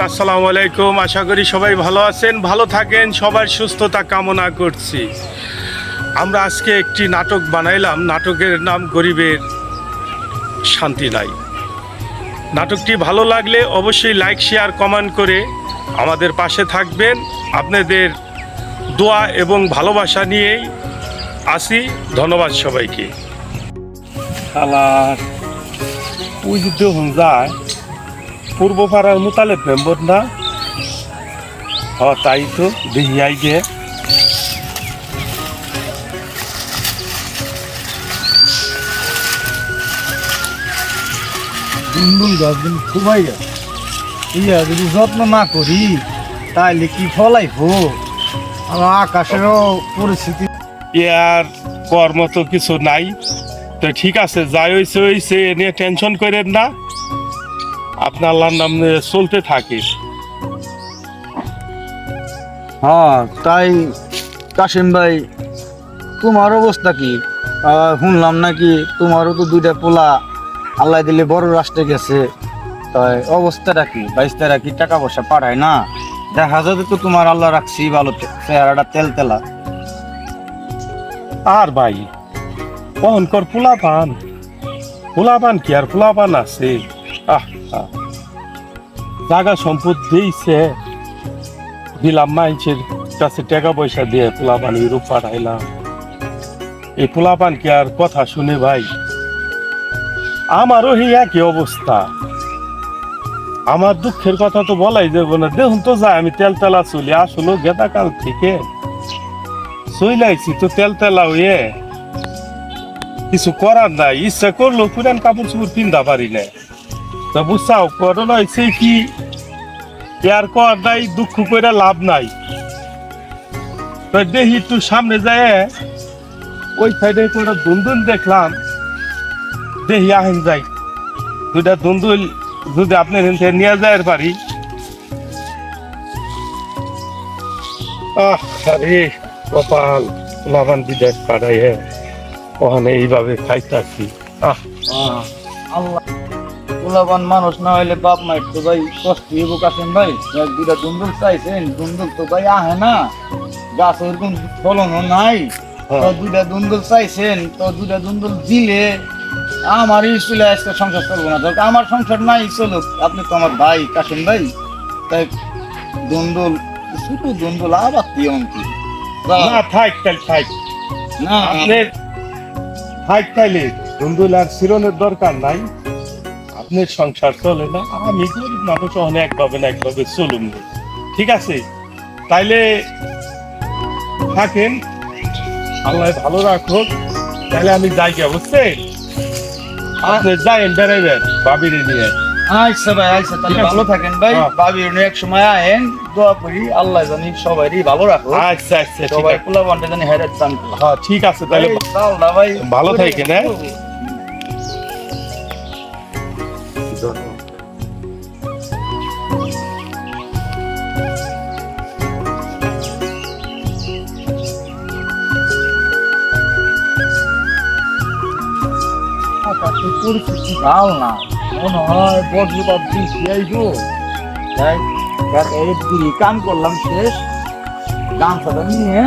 আসসালামু আলাইকুম, আশা করি সবাই ভালো আছেন, ভালো থাকেন, সবার সুস্থতা কামনা করছি। আমরা আজকে একটি নাটক বানাইলাম, নাটকের নাম গরিবের শান্তি নাই। নাটকটি ভালো লাগলে অবশ্যই লাইক শেয়ার কমেন্ট করে আমাদের পাশে থাকবেন। আপনাদের দোয়া এবং ভালোবাসা নিয়েই আসি। ধন্যবাদ সবাইকে। আলার ওই যুদ্ধ যায় পূর্ব পাড়ার মোতালেব মেম্বর না? তাই তো দেখি আই গে। দুন্দুল গাছ দিন খুবাই ইয়া যদি যত্ন না করি তাইলে কি ফলাইবো? আমার আকাশেরও পরিস্থিতি ইয়ার কর্ম তো কিছু নাই। তো ঠিক আছে, যাই হয়েছে হয়েছে, এ নিয়ে টেনশন করেন না, আপনার আল্লাহর নাম নিয়ে চলতে থাকে। হ্যাঁ তাই কাশিম ভাই, তোমার অবস্থা কি? শুনলাম নাকি তোমারও তো দুইটা পোলা আল্লাহ দিলে বড় রাষ্ট্রে গেছে। তাই অবস্থাটা কি? বাইশটারা কি টাকা পয়সা পাঠায় না? দেখা যাবে তো তোমার আল্লাহ রাখছি ভালো, চেহারাটা তেল তেলা। আর ভাই কর পোলাপান কি আর পোলাপান আছে? জাগা সম্পদ দিয়েছে, দিলাম মাইছের কাছে টাকা পয়সা দিয়ে পোলাপান ইউরোপ পাঠাইলাম। এই পোলাপান কি আর কথা শুনে ভাই? আমারও এই একই অবস্থা। আমার দুঃখের কথা তো বলাই যাবে না। দেখুন তো যায়, আমি তেলতেলা চলি, আসলে গেদা কাল থেকে চইলাইছি তো তেলতেলা হয়ে, কিছু করার নাই। ইচ্ছা করলেও পুরান কাপড় চোপড় পিন্ধা পারি না। তা বুঝছাও, করোনা হয়েছে কি আর কর নাই, দুঃখ করে লাভ নাই। তো দেখি একটু সামনে যায়, ওই সাইডে একটা দুন্দুল দেখলাম, দেখি আহেন যাই। দুইটা দুন্দুল যদি আপনি নিয়ে যায় পারি। আরে কপাল, লাভান বিদেশ পাড়াই ওখানে এইভাবে খাইতাছি। আল্লাহ পোলাপান মানুষ না হইলে বাপ মাই তো ভাই কষ্ট হইব। কাশেম ভাই দুটা দুন্দুল চাইছেন, দুন্দুল তো ভাই আহে না, গাছ ওরকম ফলনও নাই। তো দুটা দুন্দুল চাইছেন, তো দুটা দুন্দুল দিলে আমারই চলে আজকে সংসার চলবো না। দরকার আমার সংসার নাই, চলুক। আপনি তো আমার ভাই কাশেম ভাই, তাই দুন্দুল শুধু দুন্দুল আবার কি অঙ্কি না থাক, থাক না আপনি থাক, তাইলে দুন্দুল আর শিরনের দরকার নাই। আপনার সংসার চলে না, আমি গরিব মানুষ, একভাবে না একভাবে চলুন। ঠিক আছে, তাইলে থাকেন, আল্লাহ ভালো রাখুক। তাহলে আমি যাই গে, বুঝছেন? আপনি যাইন, বেড়াইবেন ভাবির নিয়ে। আচ্ছা ভাই, আচ্ছা তাহলে ভালো থাকেন ভাই। ভাবির নিয়ে এক সময় আহেন, দোয়া করি আল্লাহ জানি সবারই ভালো রাখো। আচ্ছা আচ্ছা, সবাই পোলাপানটা জানি হেরে চান। হ্যাঁ ঠিক আছে, তাহলে ভাই ভালো থাকেন। পরিস্থিতি ভালো না, মনে হয় বজ্রপাত বৃষ্টি আইবো। তাই কাম করলাম শেষ, গান সাদা নিয়ে